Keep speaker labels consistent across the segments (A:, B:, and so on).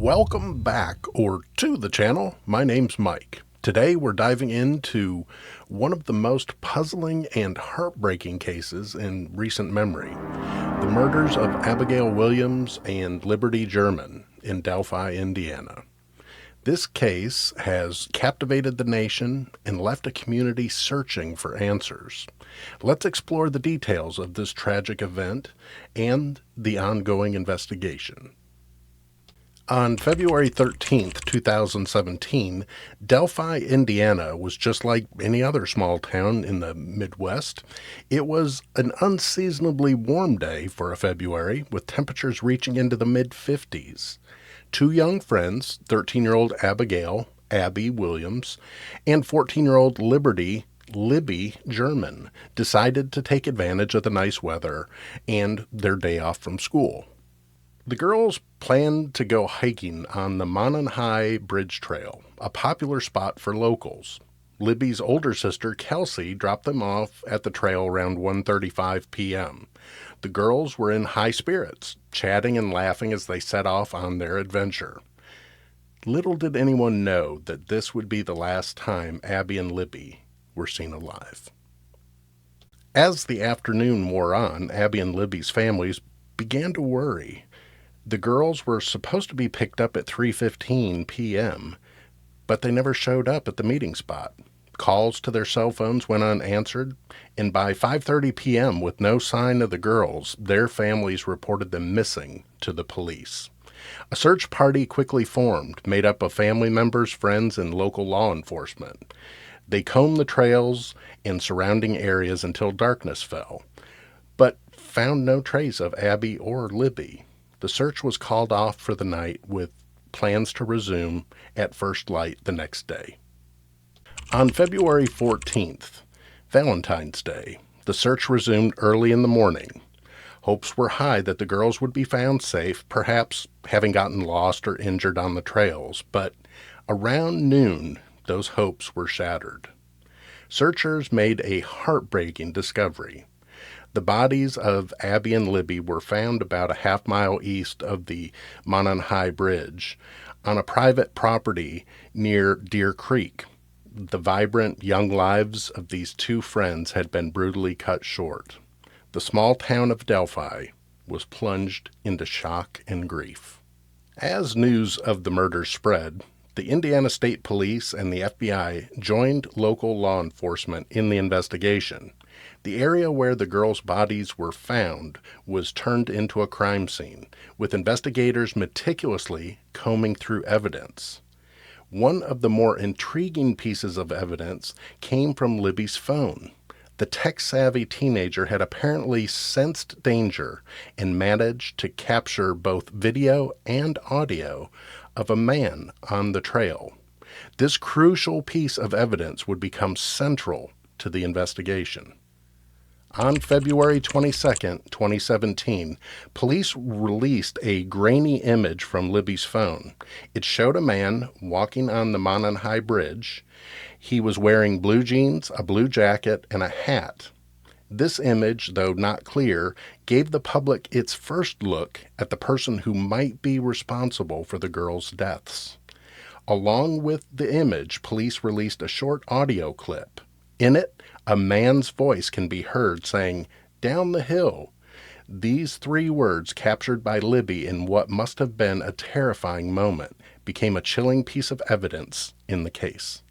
A: Welcome back, or to the channel. My name's Mike. Today we're diving into one of the most puzzling and heartbreaking cases in recent memory. The murders of Abigail Williams and Libby German in Delphi, Indiana. This case has captivated the nation and left a community searching for answers. Let's explore the details of this tragic event and the ongoing investigation. On February 13th, 2017, Delphi, Indiana was just like any other small town in the Midwest. It was an unseasonably warm day for a February, with temperatures reaching into the mid-50s. Two young friends, 13-year-old Abigail, Abby Williams, and 14-year-old Libby German, decided to take advantage of the nice weather and their day off from school. The girls planned to go hiking on the Monon High Bridge trail, a popular spot for locals. Libby's older sister, Kelsi, dropped them off at the trail around 1:35 p.m. The girls were in high spirits, chatting and laughing as they set off on their adventure. Little did anyone know that this would be the last time Abby and Libby were seen alive. As the afternoon wore on, Abby and Libby's families began to worry. The girls were supposed to be picked up at 3:15 p.m., but they never showed up at the meeting spot. Calls to their cell phones went unanswered, and by 5:30 p.m., with no sign of the girls, their families reported them missing to the police. A search party quickly formed, made up of family members, friends, and local law enforcement. They combed the trails and surrounding areas until darkness fell, but found no trace of Abby or Libby. The search was called off for the night, with plans to resume at first light the next day. On February 14th, Valentine's Day, the search resumed early in the morning. Hopes were high that the girls would be found safe, perhaps having gotten lost or injured on the trails, but around noon, those hopes were shattered. Searchers made a heartbreaking discovery. The bodies of Abby and Libby were found about a half-mile east of the Monon High Bridge on a private property near Deer Creek. The vibrant young lives of these two friends had been brutally cut short. The small town of Delphi was plunged into shock and grief. As news of the murders spread, the Indiana State Police and the FBI joined local law enforcement in the investigation. The area where the girls' bodies were found was turned into a crime scene, with investigators meticulously combing through evidence. One of the more intriguing pieces of evidence came from Libby's phone. The tech-savvy teenager had apparently sensed danger and managed to capture both video and audio of a man on the trail. This crucial piece of evidence would become central to the investigation. On February 22, 2017, police released a grainy image from Libby's phone. It showed a man walking on the Monon High Bridge. He was wearing blue jeans, a blue jacket, and a hat. This image, though not clear, gave the public its first look at the person who might be responsible for the girls' deaths. Along with the image, police released a short audio clip. In it, a man's voice can be heard saying, "Down the hill." These three words, captured by Libby in what must have been a terrifying moment, became a chilling piece of evidence in the case.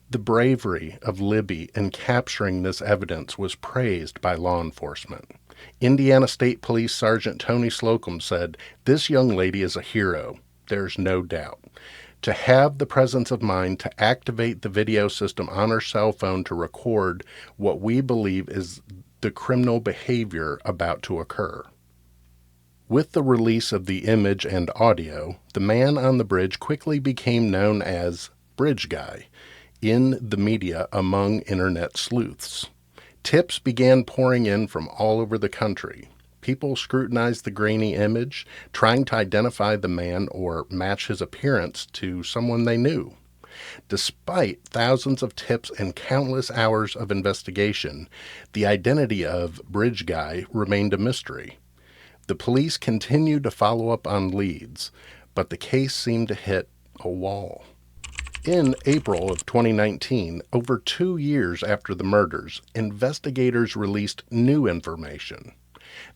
A: The bravery of Libby in capturing this evidence was praised by law enforcement. Indiana State Police Sergeant Tony Slocum said, "This young lady is a hero, there's no doubt. To have the presence of mind to activate the video system on her cell phone to record what we believe is the criminal behavior about to occur." With the release of the image and audio, the man on the bridge quickly became known as Bridge Guy in the media among internet sleuths. Tips began pouring in from all over the country. People scrutinized the grainy image, trying to identify the man or match his appearance to someone they knew. Despite thousands of tips and countless hours of investigation, the identity of Bridge Guy remained a mystery. The police continued to follow up on leads, but the case seemed to hit a wall. In April of 2019, over 2 years after the murders, investigators released new information.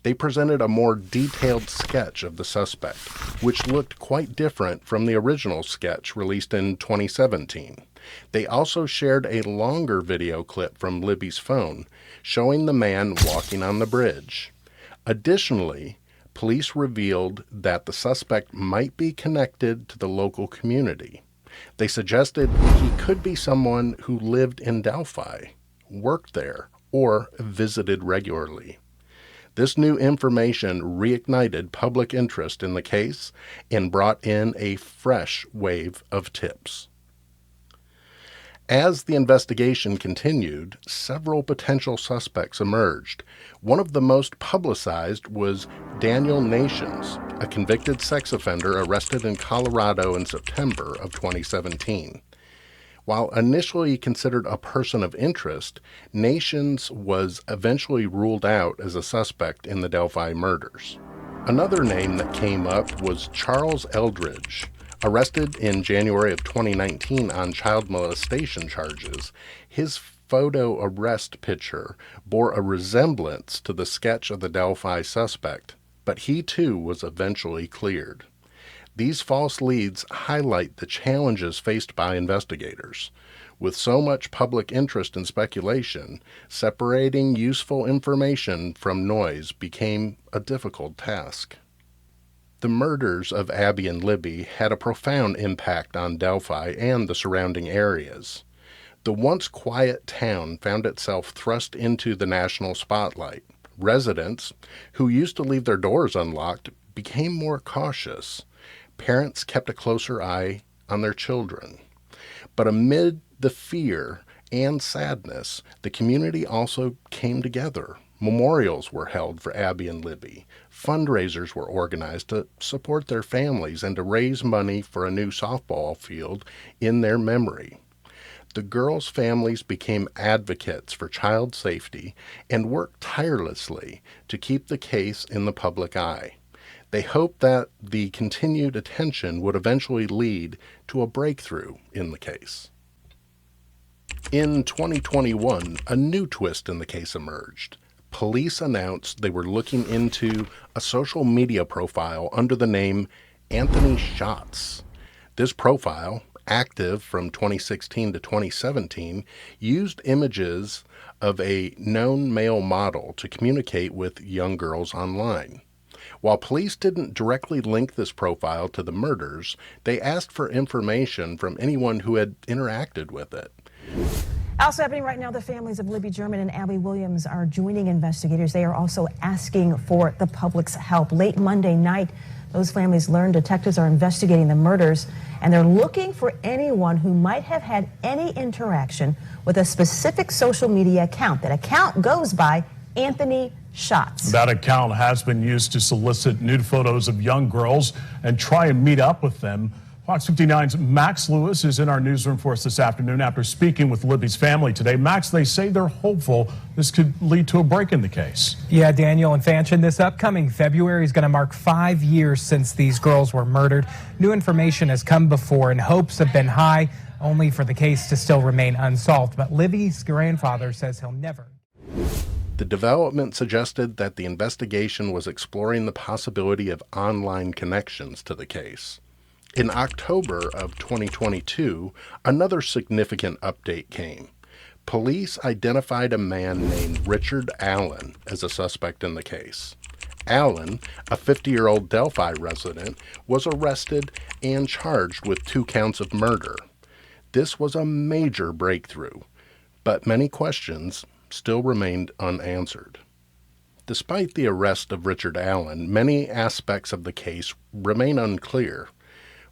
A: They presented a more detailed sketch of the suspect, which looked quite different from the original sketch released in 2017. They also shared a longer video clip from Libby's phone, showing the man walking on the bridge. Additionally, police revealed that the suspect might be connected to the local community. They suggested he could be someone who lived in Delphi, worked there, or visited regularly. This new information reignited public interest in the case and brought in a fresh wave of tips. As the investigation continued, several potential suspects emerged. One of the most publicized was Daniel Nations, a convicted sex offender arrested in Colorado in September of 2017. While initially considered a person of interest, Nations was eventually ruled out as a suspect in the Delphi murders. Another name that came up was Charles Eldridge. Arrested in January of 2019 on child molestation charges, his photo arrest picture bore a resemblance to the sketch of the Delphi suspect, but he too was eventually cleared. These false leads highlight the challenges faced by investigators. With so much public interest and speculation, separating useful information from noise became a difficult task. The murders of Abby and Libby had a profound impact on Delphi and the surrounding areas. The once quiet town found itself thrust into the national spotlight. Residents, who used to leave their doors unlocked, became more cautious. Parents kept a closer eye on their children. But amid the fear and sadness, the community also came together. Memorials were held for Abby and Libby. Fundraisers were organized to support their families and to raise money for a new softball field in their memory. The girls' families became advocates for child safety and worked tirelessly to keep the case in the public eye. They hoped that the continued attention would eventually lead to a breakthrough in the case. In 2021, a new twist in the case emerged. Police announced they were looking into a social media profile under the name Anthony Schatz. This profile, active from 2016 to 2017, used images of a known male model to communicate with young girls online. While police didn't directly link this profile to the murders, they asked for information from anyone who had interacted with it.
B: Also happening right now, the families of Libby German and Abby Williams are joining investigators. They are also asking for the public's help. Late Monday night, those families learned detectives are investigating the murders, and they're looking for anyone who might have had any interaction with a specific social media account. That account goes by Anthony Schatz.
C: That account has been used to solicit nude photos of young girls and try and meet up with them. Fox 59's Max Lewis is in our newsroom for us this afternoon after speaking with Libby's family today. Max, they say they're hopeful this could lead to a break in the case.
D: Yeah, Daniel and Fanchen, this upcoming February is going to mark 5 years since these girls were murdered. New information has come before and hopes have been high, only for the case to still remain unsolved. But Libby's grandfather says he'll never.
A: The development suggested that the investigation was exploring the possibility of online connections to the case. In October of 2022, another significant update came. Police identified a man named Richard Allen as a suspect in the case. Allen, a 50-year-old Delphi resident, was arrested and charged with 2 counts of murder. This was a major breakthrough, but many questions still remained unanswered. Despite the arrest of Richard Allen, many aspects of the case remain unclear.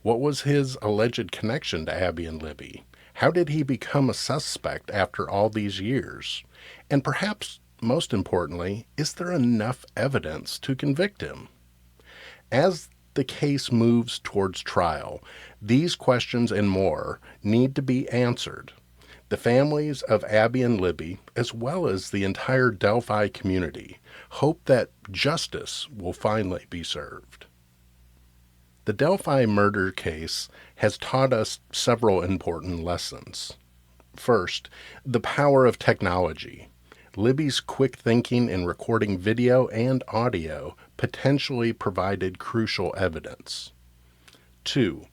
A: What was his alleged connection to Abby and Libby? How did he become a suspect after all these years? And perhaps most importantly, is there enough evidence to convict him? As the case moves towards trial, these questions and more need to be answered. The families of Abby and Libby, as well as the entire Delphi community, hope that justice will finally be served. The Delphi murder case has taught us several important lessons. First, the power of technology. Libby's quick thinking in recording video and audio potentially provided crucial evidence. 2.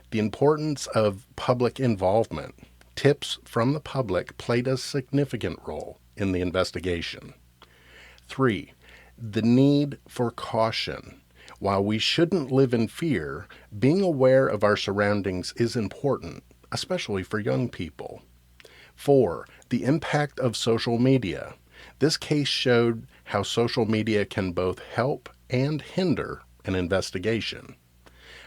A: The importance of public involvement. Tips from the public played a significant role in the investigation. 3. The need for caution. While we shouldn't live in fear, being aware of our surroundings is important, especially for young people. 4. The impact of social media. This case showed how social media can both help and hinder an investigation.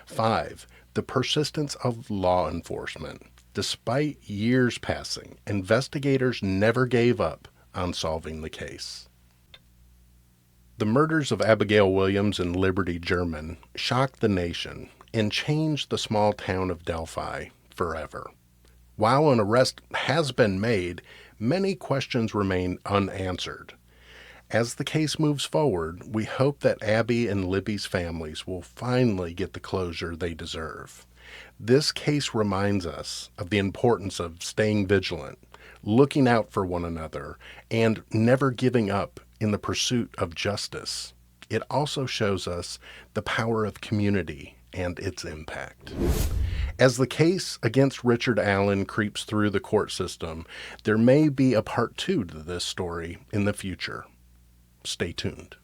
A: 5. The persistence of law enforcement. Despite years passing, investigators never gave up on solving the case. The murders of Abigail Williams and Libby German shocked the nation and changed the small town of Delphi forever. While an arrest has been made, many questions remain unanswered. As the case moves forward, we hope that Abby and Libby's families will finally get the closure they deserve. This case reminds us of the importance of staying vigilant, looking out for one another, and never giving up in the pursuit of justice. It also shows us the power of community and its impact. As the case against Richard Allen creeps through the court system, there may be a part 2 to this story in the future. Stay tuned.